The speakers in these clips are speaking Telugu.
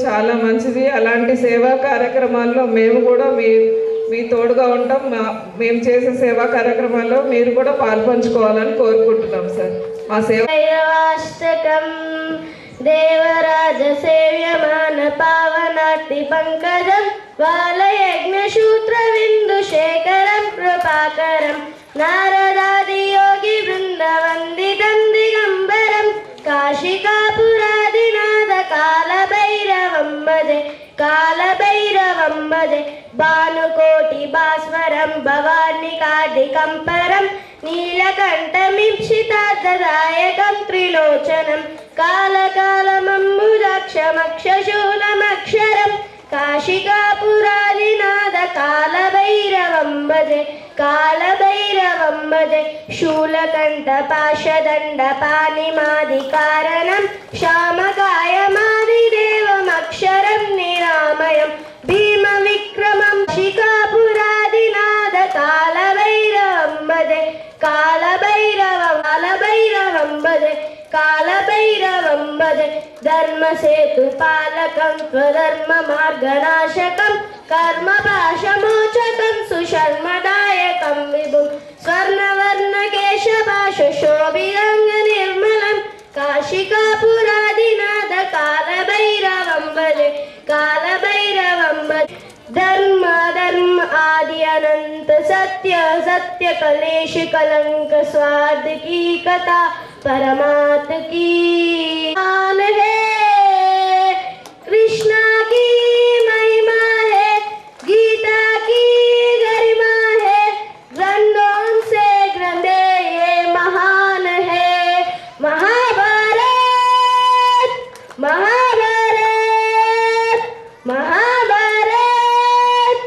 చాలా మంచిది. అలాంటి సేవా కార్యక్రమాల్లో మేము కూడా మీ తోడుగా ఉంటాం. మేము చేసే సేవా కార్యక్రమాల్లో మీరు కూడా పాల్పంచుకోవాలని కోరుకుంటున్నాం సార్. మా సేవాష్టకం దేవరాజ సేవ్యమాన పావనార్తి పంకజం బాలయజ్ఞశూత్ర విందు శేఖరం కృపాకరం నారదాది యోగి బృంద వందితం దిగంబరం కాశికాపురాదినాథ కాలభైరవం భజే కాలభైరవం భజే భానుకోటి భాస్వరం భవార్ణికాదికంపరం నీలకంఠమిప్సితార్థదాయకం త్రిలోచనం కాలకాలమంబుజాక్షమక్షశూలమక్షరం కాశికాపురాదినాథ కాలభైరవం భజే కాలభైరవం భజే శూలకంఠ పాశదండ పాణిమాదికారణం శ్యామకాయమాదిదేవమక్షరం నిరామయం భీమ విక్రమం శికాపురాదినాథ కాలభైరవం భజే కాలభైరవం కాలభైరవం భజే కాలభైరవం భజే ధర్మసేతు పాలకం స్వధర్మ మార్గనాశకం కర్మపాశమోచకం సుశర్మదాయకం విభుం స్వర్ణవర్ణ కేశభాష శోభిరంగ నిర్మలం కాశికాపురాదినాథ కాలభైరవం భజే కాలభైరవం భజే ధర్మ ధర్మ आदि अनंत सत्य सत्य कलेश कलंक स्वार्थ की कथा परमात्म की मान है कृष्णा की महिमा है गीता की गरिमा है ग्रंथों से ग्रंथे ये महान है महाभारत महाभारत महाभारत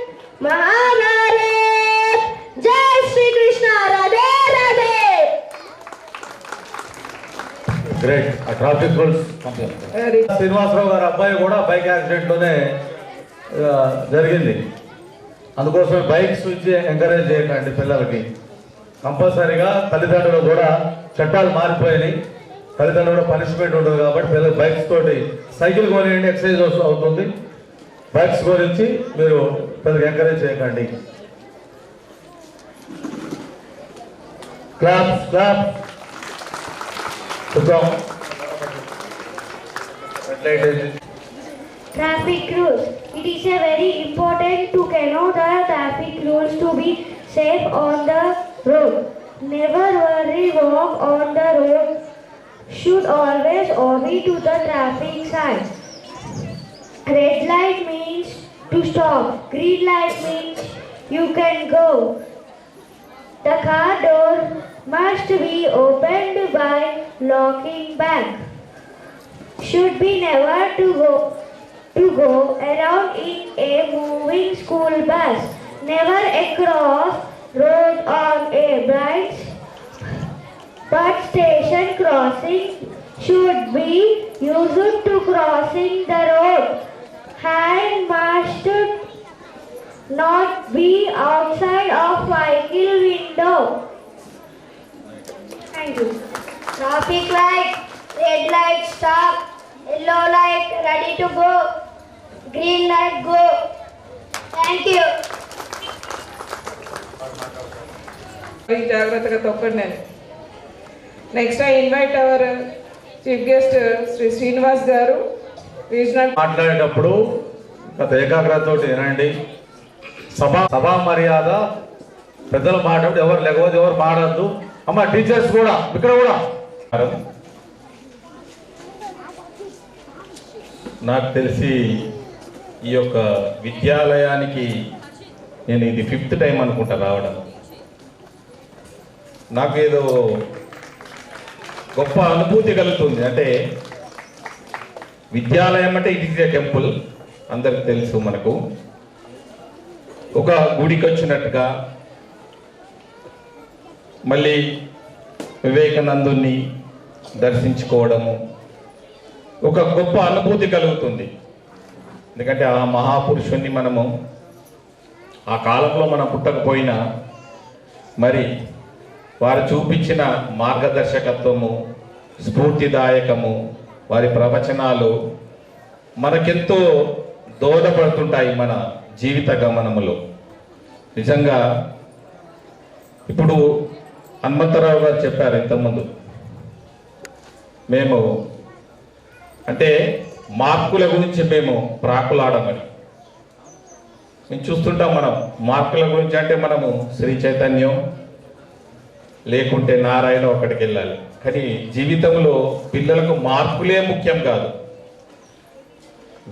महाभारत जय श्री कृष्ण राधे राधे గ్రేట్. ఆ ట్రాఫిక్ రూల్స్ శ్రీనివాసరావు గారు అబ్బాయి కూడా బైక్ యాక్సిడెంట్లోనే జరిగింది. అందుకోసం బైక్స్ ఇచ్చి ఎంకరేజ్ చేయకండి పిల్లలకి. కంపల్సరీగా తల్లిదండ్రులు కూడా చట్టాలు మారిపోయినాయి, తల్లిదండ్రులు పనిష్మెంట్ ఉండదు కాబట్టి పిల్లలు బైక్స్ తోటి సైకిల్ కొనియండి, ఎక్సర్సైజ్ అవుతుంది. బైక్స్ గురించి మీరు పిల్లలకి ఎంకరేజ్ చేయకండి. Clap clap. Traffic rules. It is a very important to know the traffic rules to be safe on the road. Never worry, walk on the road. Should always obey to the traffic signs. Red light means to stop. Green light means you can go. The car door must be opened by locking back. Should be never to go around in a moving school bus. Never across road on a bright but station crossing should be used to crossing the road. Hand must not be outside of vehicle window. Thank you. Traffic light, red light stop, yellow light ready to go, green light go. Thank you. జాగ్రత్తగా తొక్కండి. Next I invite our chief guest Shri Srinivas garu. Regional మాట్లాడేటప్పుడు గత ఏకాగ్రతతో వినండి. సభా మర్యాద, పెద్దలు మాట్లాడు, ఎవరు లేకపోతే ఎవరు మాడద్దు. అమ్మ టీచర్స్ కూడా ఇక్కడ కూడా. నాకు తెలిసి ఈ యొక్క విద్యాలయానికి నేను ఇది 5th టైం అనుకుంటా రావడం. నాకు ఏదో గొప్ప అనుభూతి కలుగుతుంది. అంటే విద్యాలయం అంటే ఇట్ ఈస్ ఏ టెంపుల్, అందరికి తెలుసు. మనకు ఒక గుడికి వచ్చినట్టుగా, మళ్ళీ వివేకానందుని దర్శించుకోవడము ఒక గొప్ప అనుభూతి కలుగుతుంది. ఎందుకంటే ఆ మహాపురుషుణ్ణి మనము ఆ కాలంలో మనం పుట్టకపోయినా మరి వారు చూపించిన మార్గదర్శకత్వము, స్ఫూర్తిదాయకము, వారి ప్రవచనాలు మనకెంతో దోహదపడుతుంటాయి మన జీవిత గమనములో. నిజంగా ఇప్పుడు హనుమంతరావు గారు చెప్పారు ఇంతకుముందు, మేము అంటే మార్కుల గురించి మేము ప్రాకులాడమని. మేము చూస్తుంటాం, మనం మార్కుల గురించి అంటే మనము శ్రీ చైతన్యం లేకుంటే నారాయణ ఒకటికి వెళ్ళాలి. కానీ జీవితంలో పిల్లలకు మార్కులే ముఖ్యం కాదు,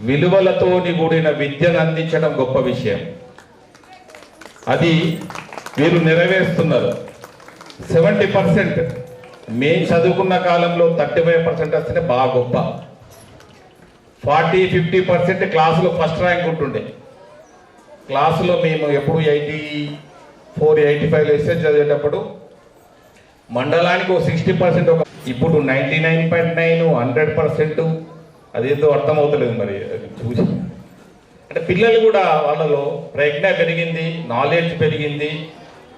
విలువలతో కూడిన విద్యను అందించడం గొప్ప విషయం. అది మీరు నెరవేరుస్తున్నారు. 70% మేము చదువుకున్న కాలంలో 35% వస్తేనే బాగా గొప్ప. 40-50% క్లాసులో ఫస్ట్ ర్యాంక్ ఉంటుండే. క్లాసులో మేము ఎప్పుడు 84-85 వేస్తే చదివేటప్పుడు మండలానికి ఒక 60% ఒక, ఇప్పుడు 99.9 100%. అదేందో అర్థమవుతలేదు మరి అది చూసి. అంటే పిల్లలు కూడా వాళ్ళలో ప్రజ్ఞ పెరిగింది, నాలెడ్జ్ పెరిగింది,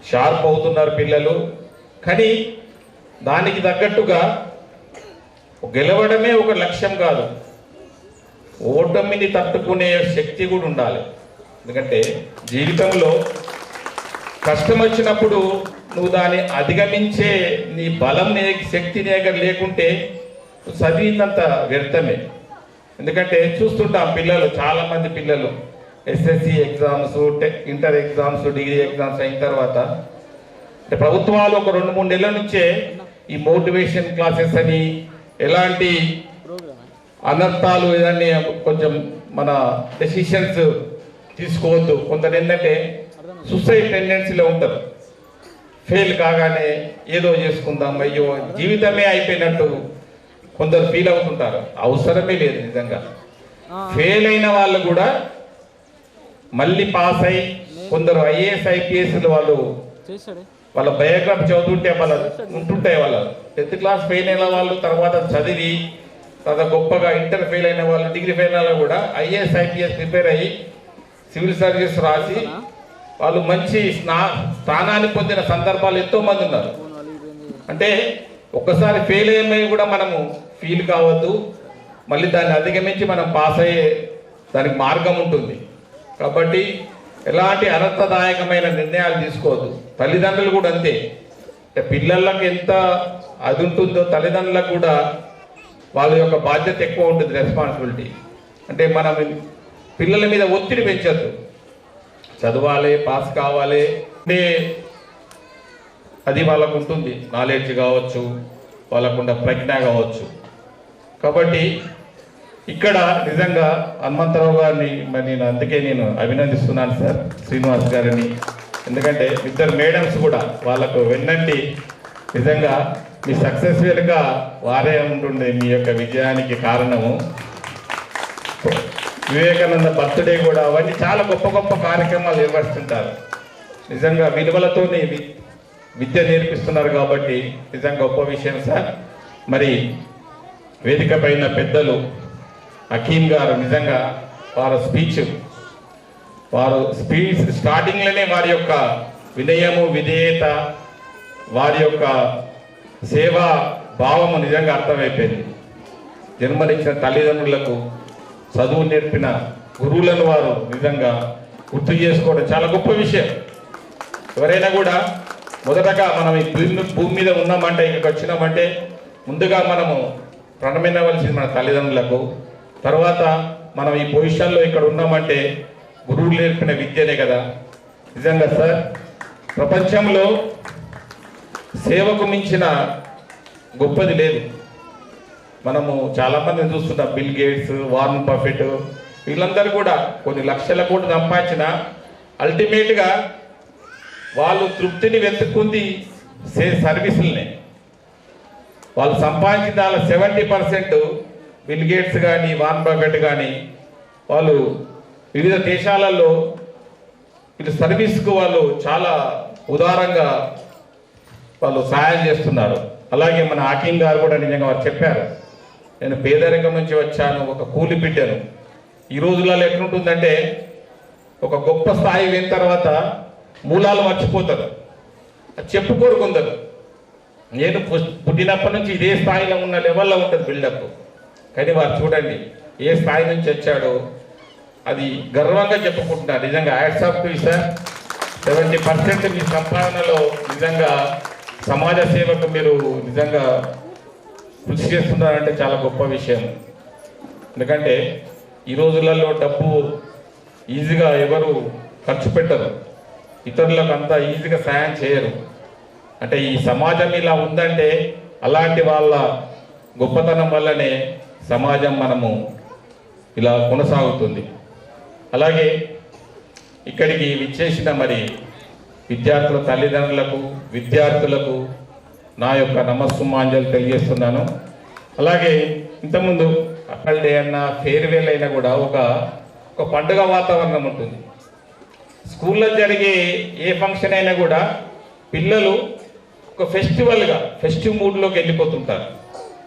షార్ప్ అవుతున్నారు పిల్లలు. కానీ దానికి తగ్గట్టుగా గెలవడమే ఒక లక్ష్యం కాదు, ఓటమిని తట్టుకునే శక్తి కూడా ఉండాలి. ఎందుకంటే జీవితంలో కష్టం వచ్చినప్పుడు నువ్వు దాన్ని అధిగమించే నీ బలం శక్తి లేకుంటే చదివినంత వ్యర్థమే. ఎందుకంటే చూస్తుంటాం పిల్లలు, చాలామంది పిల్లలు SSC exams, inter exams, degree exams అయిన తర్వాత అంటే ప్రభుత్వాలు ఒక 2-3 నెలల నుంచే ఈ మోటివేషన్ క్లాసెస్ అని, ఎలాంటి అనర్థాలు ఏదన్నీ కొంచెం మన డెసిషన్స్ తీసుకోవద్దు. కొందరు ఏంటంటే సూసైడ్ టెండెన్సీలో ఉంటారు. ఫెయిల్ కాగానే ఏదో చేసుకుందాం, అయ్యో జీవితమే అయిపోయినట్టు కొందరు ఫీల్ అవుతుంటారు. అవసరమే లేదు. నిజంగా ఫెయిల్ అయిన వాళ్ళు కూడా మళ్ళీ పాస్ అయ్యి, కొందరు ఐఏఎస్ ఐపీఎస్లు వాళ్ళ బయోగ్రఫీ చదువుతుంటే వాళ్ళ ఉంటుంటాయి. వాళ్ళ 10th క్లాస్ ఫెయిల్ అయిన వాళ్ళు తర్వాత చదివి తర్వాత గొప్పగా ఇంటర్ ఫెయిల్ అయిన వాళ్ళు, డిగ్రీ ఫెయిల్ అయిన వాళ్ళు కూడా ఐఏఎస్ ఐపీఎస్ ప్రిపేర్ అయ్యి సివిల్ సర్వీస్ రాసి వాళ్ళు మంచి స్థానాన్ని పొందిన సందర్భాలు ఎంతో మంది ఉన్నారు. అంటే ఒక్కసారి ఫెయిల్ అయ్యే కూడా మనము ఫీల్ కావద్దు, మళ్ళీ దాన్ని అధిగమించి మనం పాస్ అయ్యే దానికి మార్గం ఉంటుంది. కాబట్టి ఎలాంటి అనర్థదాయకమైన నిర్ణయాలు తీసుకోవద్దు. తల్లిదండ్రులు కూడా అంతే. అంటే పిల్లలకు ఎంత అది ఉంటుందో తల్లిదండ్రులకు కూడా వాళ్ళ యొక్క బాధ్యత ఎక్కువ ఉంటుంది, రెస్పాన్సిబిలిటీ. అంటే మనం పిల్లల మీద ఒత్తిడి పెంచద్దు, చదవాలి, పాస్ కావాలి అంటే అది వాళ్ళకు ఉంటుంది. నాలెడ్జ్ కావచ్చు, వాళ్ళకుండా ప్రజ్ఞ కావచ్చు. కాబట్టి ఇక్కడ నిజంగా హనుమంతరావు గారిని మరి నేను అందుకే నేను అభినందిస్తున్నాను సార్, శ్రీనివాస్ గారిని. ఎందుకంటే ఇద్దరు మేడమ్స్ కూడా వాళ్ళకు వెన్నంటి నిజంగా మీ సక్సెస్ వెనుక వారే ఉంటుండే మీ యొక్క విజయానికి కారణము. వివేకానంద బర్త్డే కూడా అవన్నీ చాలా గొప్ప గొప్ప కార్యక్రమాలు నిర్వహిస్తుంటారు. నిజంగా విలువలతోనే విద్య నేర్పిస్తున్నారు కాబట్టి నిజంగా గొప్ప విషయం సార్. మరి వేదిక పైన పెద్దలు హకీం గారు నిజంగా వారు స్పీచ్ స్టార్టింగ్లోనే వారి యొక్క వినయము, విధేయత, వారి యొక్క సేవా భావము నిజంగా అర్థమైపోయింది. జన్మనిచ్చిన తల్లిదండ్రులకు, చదువు నేర్పిన గురువులను వారు నిజంగా గుర్తు చేసుకోవడం చాలా గొప్ప విషయం. ఎవరైనా కూడా మొదటగా మనం ఈ భూమి మీద ఉన్నామంటే, ఇక్కడికి వచ్చినామంటే ముందుగా మనము ప్రణమినవలసింది మన తల్లిదండ్రులకు. తర్వాత మనం ఈ పొజిషన్లో ఇక్కడ ఉన్నామంటే గురువులు నేర్పిన విద్యనే కదా. నిజంగా సార్, ప్రపంచంలో సేవకు మించిన గొప్పది లేదు. మనము చాలామందిని చూస్తున్నాం, బిల్ గేట్స్, వారన్ బఫెట్, వీళ్ళందరూ కూడా కొన్ని లక్షల కోట్లు సంపాదించిన అల్టిమేట్గా వాళ్ళు తృప్తిని వెతుక్కుంది సర్వీసులనే. వాళ్ళు సంపాదించిన 70% బిల్ గేట్స్ కానీ, వారన్ బఫెట్ కానీ వాళ్ళు వివిధ దేశాలలో వీళ్ళు సర్వీస్కు వాళ్ళు చాలా ఉదారంగా వాళ్ళు సహాయం చేస్తున్నారు. అలాగే మన హకీం గారు కూడా నిజంగా వారు చెప్పారు, నేను పేదరికం నుంచి వచ్చాను, ఒక కూలి బిడ్డను. ఈ రోజులలో ఎట్లుంటుందంటే ఒక గొప్ప స్థాయి అయిన తర్వాత మూలాలు మర్చిపోతారు, చెప్పుకోరు కొందరు. నేను పుట్టినప్పటి నుంచి ఇదే స్థాయిలో ఉన్న లెవెల్లో ఉంటుంది బిల్డప్. కానీ వారు చూడండి ఏ స్థాయి నుంచి వచ్చాడో అది గర్వంగా చెప్పుకుంటున్నారు. నిజంగా హ్యాట్స్ ఆఫ్ టు సార్. 70% మీ సంపాదనలో నిజంగా సమాజ సేవకు మీరు నిజంగా కృషి చేస్తున్నారంటే చాలా గొప్ప విషయం. ఎందుకంటే ఈ రోజులలో డబ్బు ఈజీగా ఎవరు ఖర్చు పెట్టరు, ఇతరులకు అంతా ఈజీగా సాయం చేయరు. అంటే ఈ సమాజం ఇలా ఉందంటే అలాంటి వాళ్ళ గొప్పతనం వల్లనే సమాజం మనము ఇలా కొనసాగుతుంది. అలాగే ఇక్కడికి విచ్చేసిన మరి విద్యార్థుల తల్లిదండ్రులకు, విద్యార్థులకు నా యొక్క నమస్సుమాంజలు తెలియజేస్తున్నాను. అలాగే ఇంతకుముందు అప్పల్ డే అన్న, ఫేర్వెల్ అయినా కూడా ఒక పండుగ వాతావరణం ఉంటుంది. స్కూల్లో జరిగే ఏ ఫంక్షన్ అయినా కూడా పిల్లలు ఒక ఫెస్టివ్ మూడ్లోకి వెళ్ళిపోతుంటారు.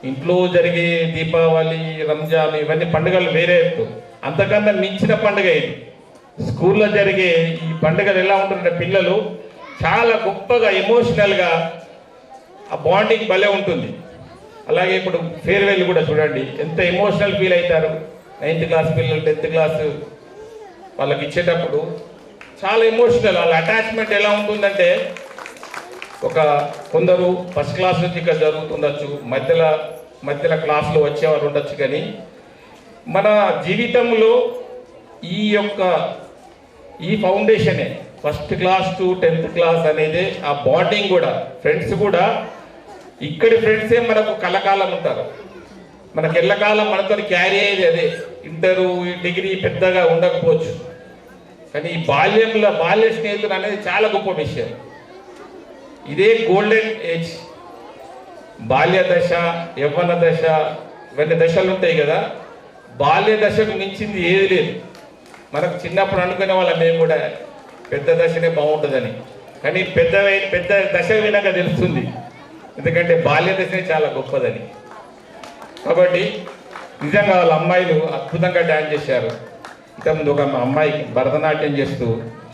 ఇంట్లో జరిగే దీపావళి, రంజాన్ ఇవన్నీ పండుగలు వేరే ఎత్తు, అంతకన్నా మించిన పండుగ ఇది. స్కూల్లో జరిగే ఈ పండుగలు ఎలా ఉంటుందంటే పిల్లలు చాలా గొప్పగా ఎమోషనల్గా ఆ బాండింగ్ భలే ఉంటుంది. అలాగే ఇప్పుడు ఫేర్వెల్ కూడా చూడండి, ఎంత ఎమోషనల్ ఫీల్ అవుతారు. 9th క్లాస్ పిల్లలు, 10th క్లాస్ వాళ్ళకి ఇచ్చేటప్పుడు చాలా ఎమోషనల్. వాళ్ళ అటాచ్మెంట్ ఎలా ఉంటుందంటే కొందరు ఫస్ట్ క్లాస్ నుంచి ఇక్కడ జరుగుతుండొచ్చు, మధ్యలో క్లాసులో వచ్చేవారు ఉండొచ్చు. కానీ మన జీవితంలో ఈ ఫౌండేషనే first class to 10th class అనేది ఆ బాండింగ్ కూడా, ఫ్రెండ్స్ కూడా ఇక్కడి ఫ్రెండ్సే మనకు కలకాలం ఉంటారు. మనకు ఎల్లకాలం మనతో క్యారీ అయ్యేది అదే. ఇంటరు, డిగ్రీ పెద్దగా ఉండకపోవచ్చు, కానీ ఈ బాల్య స్నేహితులు అనేది చాలా గొప్ప విషయం. ఇదే గోల్డెన్ ఏజ్. బాల్య దశ, యవ్వన దశ, ఇవన్నీ దశలు ఉంటాయి కదా. బాల్య దశకు మించింది ఏది లేదు. మనకు చిన్నప్పుడు అనుకునే వాళ్ళం మేము కూడా పెద్ద దశనే బాగుంటుందని, కానీ పెద్ద దశ వినాక తెలుస్తుంది, ఎందుకంటే బాల్య దశనే చాలా గొప్పదని. కాబట్టి నిజంగా వాళ్ళ అమ్మాయిలు అద్భుతంగా డ్యాన్స్ చేశారు. ఇంతకుముందు ఒక అమ్మాయి భరతనాట్యం చేస్తూ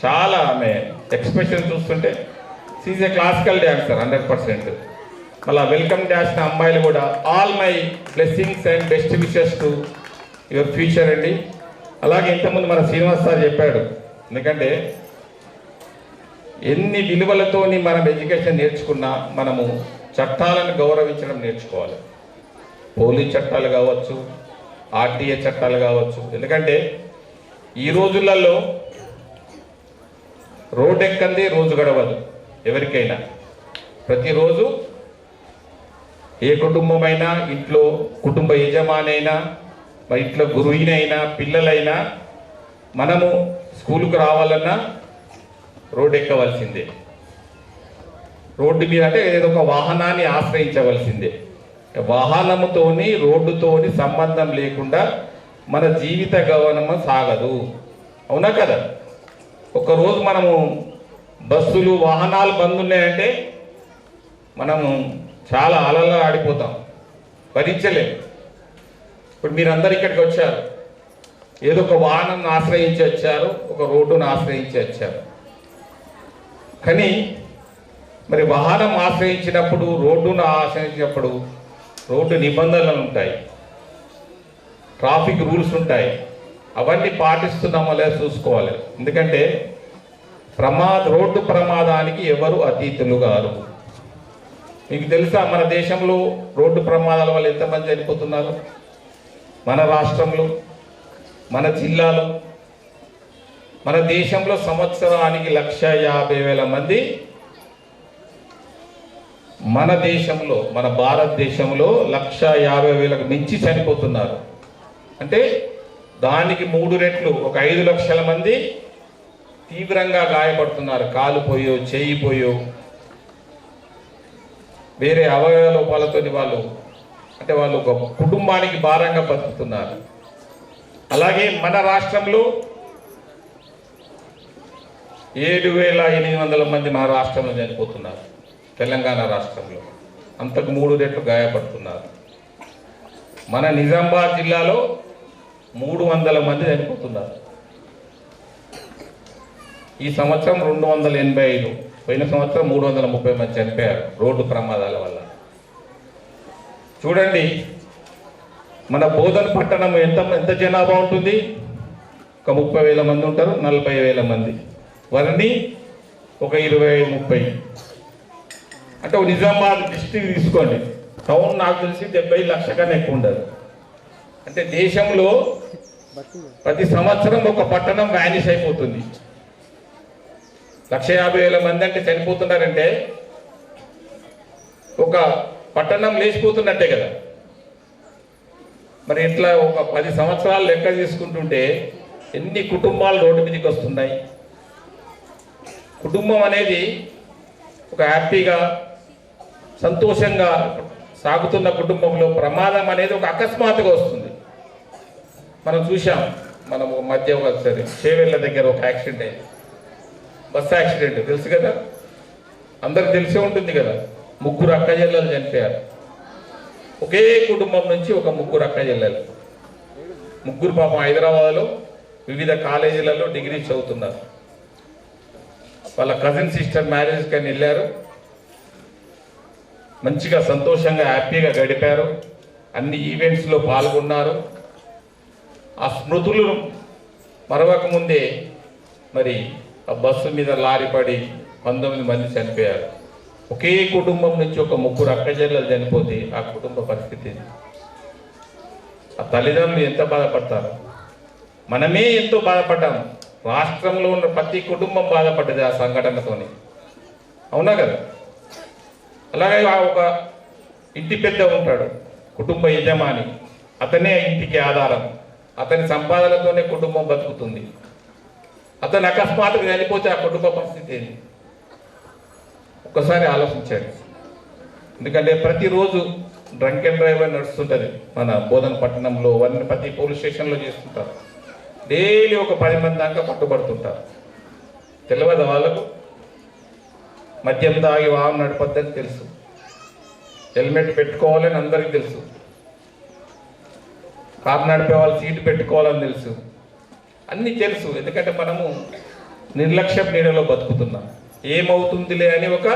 చాలా, ఆమె ఎక్స్ప్రెషన్ చూస్తుంటే షీఈ్ ఏ క్లాసికల్ డ్యాన్సర్ 100%. మళ్ళీ వెల్కమ్ డ్యాన్స్ అమ్మాయిలు కూడా all my blessings and best wishes to your future అండి. అలాగే ఇంతకుముందు మన శ్రీనివాస్ సార్ చెప్పాడు, ఎందుకంటే ఎన్ని విలువలతోని మనం ఎడ్యుకేషన్ నేర్చుకున్నా మనము చట్టాలను గౌరవించడం నేర్చుకోవాలి. పోలీస్ చట్టాలు కావచ్చు, ఆర్టీఏ చట్టాలు కావచ్చు. ఎందుకంటే ఈ రోజులలో రోడ్డు ఎక్కంది రోజు గడవదు ఎవరికైనా. ప్రతిరోజు ఏ కుటుంబమైనా, ఇంట్లో కుటుంబ యజమానైనా, మరి ఇంట్లో గురువునైనా, పిల్లలైనా మనము స్కూలుకు రావాలన్నా రోడ్డు ఎక్కవలసిందే. రోడ్డు మీద అంటే ఏదో ఒక వాహనాన్ని ఆశ్రయించవలసిందే. వాహనముతోని, రోడ్డుతోని సంబంధం లేకుండా మన జీవిత గమనము సాగదు. అవునా కదా? ఒకరోజు మనము బస్సులు, వాహనాలు బంద్ ఉన్నాయంటే మనము చాలా అలలా ఆడిపోతాం, భరించలేము. ఇప్పుడు మీరందరూ ఇక్కడికి వచ్చారు, ఏదో ఒక వాహనం ఆశ్రయించి వచ్చారు, ఒక రోడ్డును ఆశ్రయించి వచ్చారు. కానీ మరి వాహనం ఆశ్రయించినప్పుడు, రోడ్డును ఆశ్రయించినప్పుడు రోడ్డు నిబంధనలు ఉంటాయి, ట్రాఫిక్ రూల్స్ ఉంటాయి. అవన్నీ పాటిస్తున్నామో లేదా చూసుకోవాలి. ఎందుకంటే రోడ్డు ప్రమాదానికి ఎవరు అతీతులు గారు. మీకు తెలుసా మన దేశంలో రోడ్డు ప్రమాదాల వల్ల ఎంతమంది చనిపోతున్నారు? మన రాష్ట్రంలో, మన జిల్లాలో, మన దేశంలో సంవత్సరానికి 150,000 మంది మన దేశంలో, మన భారతదేశంలో 150,000కు మించి చనిపోతున్నారు. అంటే దానికి 3 రెట్లు, ఒక 5 లక్షల మంది తీవ్రంగా గాయపడుతున్నారు. కాలు పోయో, చేయి పోయో, వేరే అవయవ లోపాలతో వాళ్ళు ఒక కుటుంబానికి భారంగా బతుకుతున్నారు. అలాగే మన రాష్ట్రంలో 7,800 మంది మన రాష్ట్రంలో చనిపోతున్నారు. తెలంగాణ రాష్ట్రంలో అంతకు 3 రెట్లు గాయపడుతున్నారు. మన నిజామాబాద్ జిల్లాలో 300 మంది చనిపోతున్నారు. ఈ సంవత్సరం 285, పోయిన సంవత్సరం 330 మంది చనిపోయారు రోడ్డు ప్రమాదాల వల్ల. చూడండి, మన బోధన పట్టణం ఎంత జనాభా ఉంటుంది? ఒక 30,000 మంది ఉంటారు, 40,000 మంది. వారిని ఒక 20-30 అంటే ఒక నిజామాబాద్ డిస్ట్రిక్ట్ తీసుకోండి, టౌన్ నాకు తెలిసి 70 లక్షల కన్నా ఎక్కువ ఉండదు. అంటే దేశంలో ప్రతి సంవత్సరం ఒక పట్టణం వ్యానిష్ అయిపోతుంది. 150,000 మంది అంటే చనిపోతున్నారంటే ఒక పట్టణం లేచిపోతున్నట్టే కదా. మరి ఇట్లా ఒక 10 సంవత్సరాలు లెక్క తీసుకుంటుంటే ఎన్ని కుటుంబాలు రోడ్డు మీదకి వస్తున్నాయి. కుటుంబం అనేది ఒక హ్యాపీగా సంతోషంగా సాగుతున్న కుటుంబంలో ప్రమాదం అనేది ఒక అకస్మాత్తుగా వస్తుంది. మనం చూసాం, మనము మధ్య ఒకసారి చేవెళ్ళ దగ్గర ఒక యాక్సిడెంట్ అయింది, బస్సు యాక్సిడెంట్, తెలుసు కదా, అందరికి తెలిసే ఉంటుంది కదా. 3 అక్కచెల్లెలు చనిపోయారు. ఒకే కుటుంబం నుంచి ఒక 3 అక్కచెల్లెలు, 3 పాపం హైదరాబాద్లో వివిధ కాలేజీలలో డిగ్రీ చదువుతున్నారు. వాళ్ళ కజిన్ సిస్టర్ మ్యారేజ్ కానీ వెళ్ళారు, మంచిగా సంతోషంగా హ్యాపీగా గడిపారు, అన్ని ఈవెంట్స్లో పాల్గొన్నారు. ఆ స్మృతులు మరవకముందే మరి ఆ బస్సు మీద లారీ పడి 19 మంది చనిపోయారు. ఒకే కుటుంబం నుంచి ఒక 3 అక్కచెల్లెలు చనిపోతే ఆ కుటుంబ పరిస్థితి, ఆ తల్లిదండ్రులు ఎంత బాధపడతారు. మనమే ఎంతో బాధపడ్డాము. రాష్ట్రంలో ఉన్న ప్రతి కుటుంబం బాధపడ్డది ఆ సంఘటనతోని, అవునా కదా. అలాగే ఒక ఇంటి పెద్ద ఉంటాడు, కుటుంబ యజమాని, అతనే ఇంటికి ఆధారం, అతని సంపాదనతోనే కుటుంబం బతుకుతుంది. అతను అకస్మాత్తుగా చనిపోతే ఆ కుటుంబ పరిస్థితి ఏంటి ఒక్కసారి ఆలోచించండి. ఎందుకంటే ప్రతిరోజు డ్రంక్ అండ్ డ్రైవ్ నడుస్తుంటుంది మన బోధన పట్టణంలో, వారిని ప్రతి పోలీస్ స్టేషన్లో చేస్తుంటారు. డైలీ ఒక 10 మంది దాకా పట్టుబడుతుంటారు. తెలియదు వాళ్ళకు మద్యం తాగి వాహనం నడపద్దని తెలుసు, హెల్మెట్ పెట్టుకోవాలని అందరికీ తెలుసు, కారు నడిపే వాళ్ళు సీటు పెట్టుకోవాలని తెలుసు, అన్నీ తెలుసు. ఎందుకంటే మనము నిర్లక్ష్యం నీడలో బతుకుతున్నాం. ఏమవుతుందిలే అని ఒక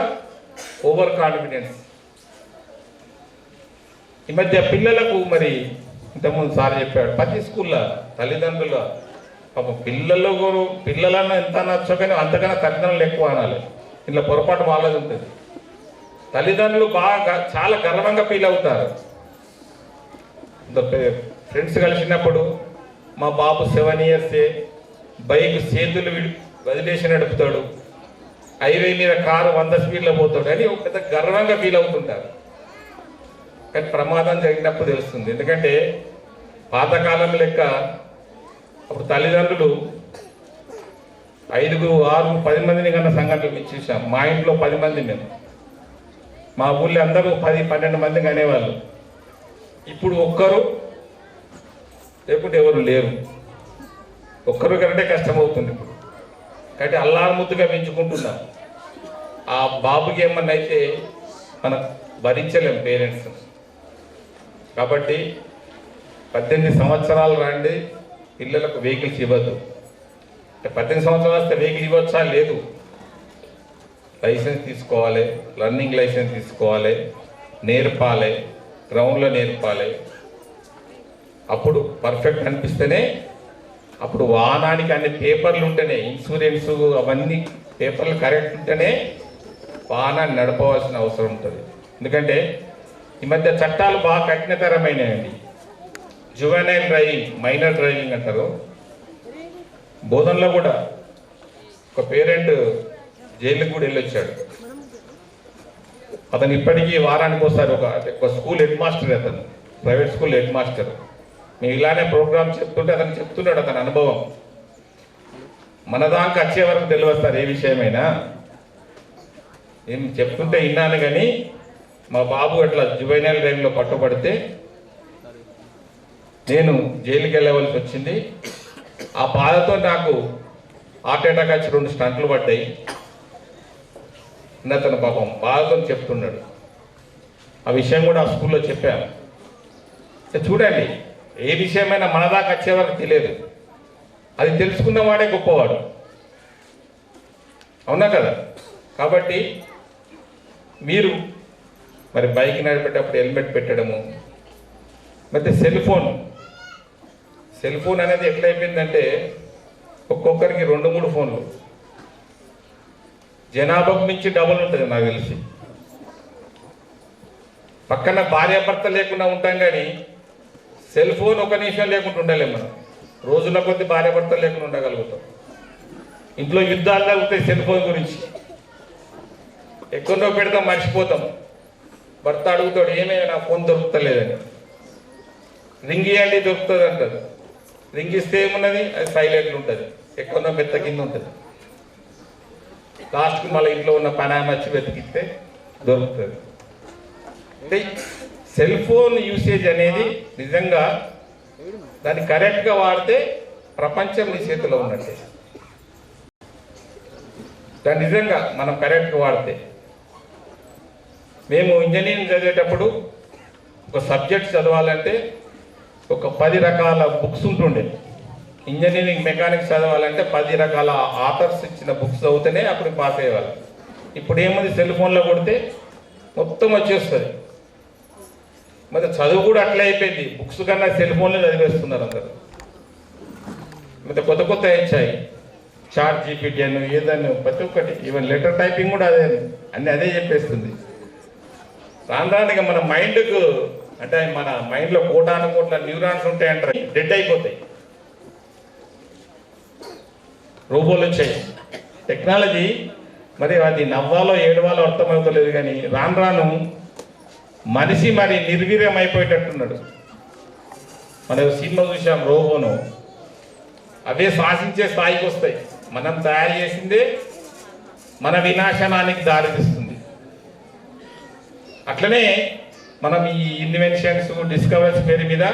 ఓవర్ కాన్ఫిడెన్స్. ఈ మధ్య పిల్లలకు మరి ఇంతకుముందు సార్ చెప్పాడు, ప్రతి స్కూల్లో తల్లిదండ్రుల పాపం పిల్లలను ఎంత నచ్చో కానీ అంతకన్నా తల్లిదండ్రులు ఎక్కువ అనాలి. ఇట్లా పొరపాటు వాళ్ళది ఉంటుంది. తల్లిదండ్రులు బాగా చాలా గర్వంగా ఫీల్ అవుతారు. ఫ్రెండ్స్ కలిసినప్పుడు మా బాబు 7 ఇయర్సే, బైక్ చేతులు వదిలేసి నడుపుతాడు, హైవే మీద కారు 100 స్పీడ్లో పోతాడు అని ఒక పెద్ద గర్వంగా ఫీల్ అవుతుంటారు. కానీ ప్రమాదం జరిగినప్పుడు తెలుస్తుంది. ఎందుకంటే పాతకాలం లెక్క అప్పుడు తల్లిదండ్రులు 5, 6, 10 మందిని కన్నా సంఘటనలు మేము చూసాం. మా ఇంట్లో 10 మంది మేము, మా ఊళ్ళో అందరూ 10, 12 మంది అనేవాళ్ళు. ఇప్పుడు ఒక్కరు లేకుంటే ఎవరు లేరు. ఒక్కరు కంటే కష్టమవుతుంది ఇప్పుడు. కాబట్టి అల్లారు ముద్దుగా పెంచుకుంటున్నాం. ఆ బాబుకి ఏమన్నా అయితే మనం భరించలేం పేరెంట్స్. కాబట్టి 18 సంవత్సరాలు రండి పిల్లలకు వెహికల్స్ ఇవ్వద్దు. 18 సంవత్సరాలు వస్తే వెహికల్ ఇవ్వచ్చా? లేదు. లైసెన్స్ తీసుకోవాలి, లర్నింగ్ లైసెన్స్ తీసుకోవాలి, నేర్పాలి, గ్రౌండ్లో నేర్పాలి. అప్పుడు పర్ఫెక్ట్ అనిపిస్తేనే, అప్పుడు వాహనానికి అన్ని పేపర్లు ఉంటేనే, ఇన్సూరెన్స్ అవన్నీ పేపర్లు కరెక్ట్ ఉంటేనే వాహనాన్ని నడపవలసిన అవసరం ఉంటుంది. ఎందుకంటే ఈ మధ్య చట్టాలు బాగా కఠినతరమైనవి. జువెనైల్ డ్రైవింగ్, మైనర్ డ్రైవింగ్ అంటారు. బోధనలో కూడా ఒక పేరెంట్ జైలుకి కూడా వెళ్ళొచ్చాడు. అతను ఇప్పటికీ వారానికి ఒకసారి ఒక స్కూల్ హెడ్ మాస్టర్, అతను ప్రైవేట్ స్కూల్ హెడ్ మాస్టర్. మేము ఇలానే ప్రోగ్రామ్ చెప్తుంటే అతను చెప్తున్నాడు అతని అనుభవం. మన దాకా వచ్చే వరకు తెలియస్తారు ఏ విషయమైనా. ఏం చెప్తుంటే విన్నాను కానీ మా బాబు అట్లా జువెనైల్ డ్రైవింగ్లో పట్టుబడితే నేను జైలుకి వెళ్ళవలసి వచ్చింది. ఆ బాధతో నాకు హార్ట్ అటాక్ వచ్చి 2 స్టంట్లు పడ్డాయి. అతను పాపం బాధతో చెప్తున్నాడు. ఆ విషయం కూడా ఆ స్కూల్లో చెప్పాను. చూడండి, ఏ విషయమైనా మన దాకా వచ్చే వరకు తెలియదు. అది తెలుసుకున్న వాడే గొప్పవాడు, అవునా కదా. కాబట్టి మీరు మరి బైక్ నడిపేటప్పుడు హెల్మెట్ పెట్టడము, ಮತ್ತೆ సెల్ ఫోన్ అనేది ఎట్లయిపోయిందంటే ఒక్కొక్కరికి 2-3 ఫోన్లు, జనాభాకు మించి డబుల్ ఉంటుంది నాకు తెలిసి. పక్కన భార్యాభర్త లేకుండా ఉంటాం కానీ సెల్ ఫోన్ ఒక నిమిషం లేకుండా ఉండలేము మనం. రోజుల కొద్ది భార్యాభర్త లేకుండా ఉండగలుగుతాం. ఇంట్లో యుద్ధాలు జరుగుతాయి సెల్ ఫోన్ గురించి. ఎక్కడో పెడతాం, మర్చిపోతాం. భర్త అడుగుతాడు, ఏమైనా నా ఫోన్ దొరుకుతలేదని. రింగ్ ఇవ్వండి దొరుకుతుంది అంటారు. రింగ్ ఇస్తే ఏమున్నది, అది సైలెంట్ ఉంటుంది, ఎక్కడో మెత్త కింద ఉంటుంది. లాస్ట్కి మళ్ళీ ఇంట్లో ఉన్న పని వచ్చి వెతికిస్తే దొరుకుతుంది. అంటే సెల్ ఫోన్ యూసేజ్ అనేది నిజంగా దాన్ని కరెక్ట్గా వాడితే ప్రపంచం నీ చేతిలో ఉన్నట్టే. దాన్ని నిజంగా మనం కరెక్ట్గా వాడితే. మేము ఇంజనీరింగ్ చదివేటప్పుడు ఒక సబ్జెక్ట్ చదవాలంటే ఒక 10 రకాల బుక్స్ ఉంటుండే. ఇంజనీరింగ్ మెకానిక్స్ చదవాలంటే 10 రకాల ఆథర్స్ ఇచ్చిన బుక్స్ చదివితేనే అప్పుడు పాస్ అయ్యేవాళ్ళు. ఇప్పుడు ఏముంది, సెల్ ఫోన్లో కొడితే మొత్తం వచ్చేస్తుంది. మరి చదువు కూడా అట్లా అయిపోయింది. బుక్స్ కన్నా సెల్ ఫోన్లో చదివేస్తున్నారు అందరు. మరి కొత్త వచ్చాయి, చాట్ జీపీటీ అని ఏదన్నా ప్రతి ఒక్కటి, ఈవెన్ లెటర్ టైపింగ్ కూడా అదే, అదే చెప్పేస్తుంది. రాను మన మైండ్కు, అంటే మన మైండ్లో కోట్ల న్యూరాన్స్ ఉంటాయంటారు, డెడ్ అయిపోతాయి. రోబోలు వచ్చాయి, టెక్నాలజీ. మరి అది నవ్వాలో ఏడవాలో అర్థమవుతలేదు. కానీ రాను మనిషి మరి నిర్వీర్యం అయిపోయేటట్టున్నాడు. మనం సినిమా చూసాం రోబోను, అవే శాసించే స్థాయికి వస్తాయి. మనం తయారు చేసిందే మన వినాశనానికి దారితీస్తుంది. అట్లనే మనం ఈ ఇన్వెన్షన్స్, డిస్కవరీస్ పేరు మీద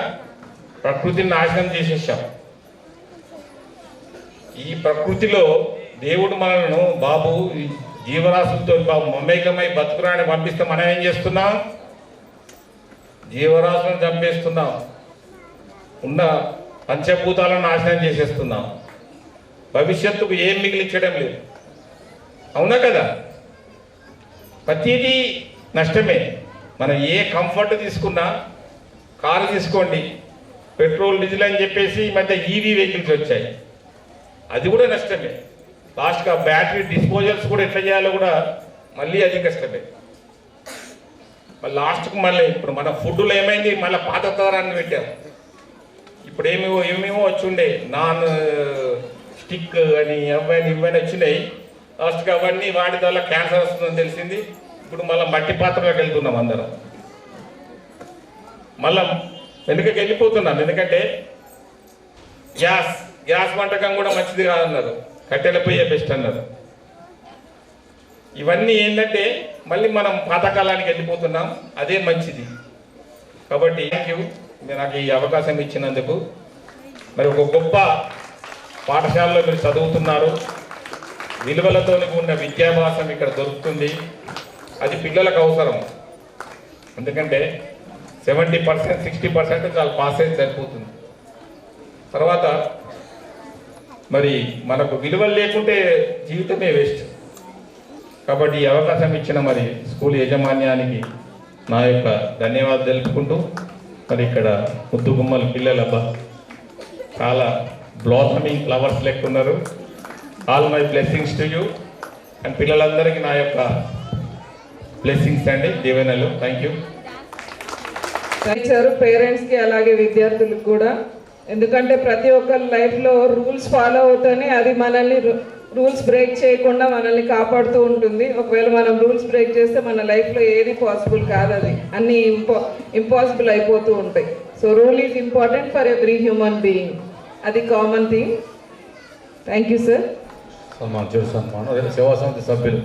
ప్రకృతిని నాశనం చేసేసాం. ఈ ప్రకృతిలో దేవుడు మనలను బాబు జీవరాశులతో బాబు మమేకమై బతుకురాని పంపిస్తే మనం ఏం చేస్తున్నాం, జీవరాశులను చంపేస్తున్నాం, ఉన్న పంచభూతాలను నాశనం చేసేస్తున్నాం. భవిష్యత్తుకు ఏం మిగిలించడం లేదు. అవునా కదా? ప్రతిదీ నష్టమే. మనం ఏ కంఫర్ట్ తీసుకున్నా, కారు తీసుకోండి, పెట్రోల్ డీజిల్ అని చెప్పేసి ఈ మధ్య ఈవీ వెహికల్స్ వచ్చాయి, అది కూడా నష్టమే. లాస్ట్గా బ్యాటరీ డిస్పోజల్స్ కూడా ఎట్లా చేయాలో కూడా మళ్ళీ అది కష్టమే. మళ్ళీ లాస్ట్కి మళ్ళీ ఇప్పుడు మన ఫుడ్లో ఏమైంది, మళ్ళీ పాత తరాన్ని పెట్టాం. ఇప్పుడు ఏమేమో వచ్చి ఉండే, నాన్ స్టిక్ అని ఇవన్నీ వచ్చినాయి. లాస్ట్కి అవన్నీ వాటి వల్ల క్యాన్సర్ వస్తుందని తెలిసింది. ఇప్పుడు మళ్ళీ మట్టి పాత్రలోకి వెళ్తున్నాం అందరం, మళ్ళా వెనుకకి వెళ్ళిపోతున్నాం. ఎందుకంటే గ్యాస్ వంటకం కూడా మంచిది కాదన్నారు, కట్టెల పొయ్యే బెస్ట్ అన్నారు. ఇవన్నీ ఏంటంటే మళ్ళీ మనం పాతకాలానికి వెళ్ళిపోతున్నాం, అదే మంచిది. కాబట్టి థ్యాంక్ యూ, మీరు నాకు ఈ అవకాశం ఇచ్చినందుకు. మరి ఒక గొప్ప పాఠశాలలో మీరు చదువుతున్నారు, విలువలతో ఉన్న విద్యాభ్యాసం ఇక్కడ దొరుకుతుంది. అది పిల్లలకు అవసరం. ఎందుకంటే 70%, 60% చాలా పాస్ అయితే సరిపోతుంది. తర్వాత మరి మనకు విలువలు లేకుంటే జీవితమే వేస్ట్. కాబట్టి ఈ అవకాశం ఇచ్చిన మరి స్కూల్ యాజమాన్యానికి నా యొక్క ధన్యవాదాలు తెలుపుకుంటూ, మరి ఇక్కడ ముద్దుగుమ్మల పిల్లలబ్బా చాలా బ్లాసమింగ్ ఫ్లవర్స్ లెక్కున్నారు. All my blessings to you. And పిల్లలందరికీ నా యొక్క బ్లెస్సింగ్స్ అండి, దీవెనలు. Thank you. ఇచ్చారు పేరెంట్స్కి అలాగే విద్యార్థులకు కూడా. ఎందుకంటే ప్రతి ఒక్కరి లైఫ్లో రూల్స్ ఫాలో అవుతూనే అది మనల్ని రూల్స్ బ్రేక్ చేయకుండా మనల్ని కాపాడుతూ ఉంటుంది. ఒకవేళ మనం రూల్స్ బ్రేక్ చేస్తే మన లైఫ్లో ఏది పాసిబుల్ కాదు, అది అన్నీ ఇంపాసిబుల్ అయిపోతూ ఉంటాయి. So rule is important for every human being, అది common thing. Thank you sir. సన్మానం సేవా సమితి సభ్యులు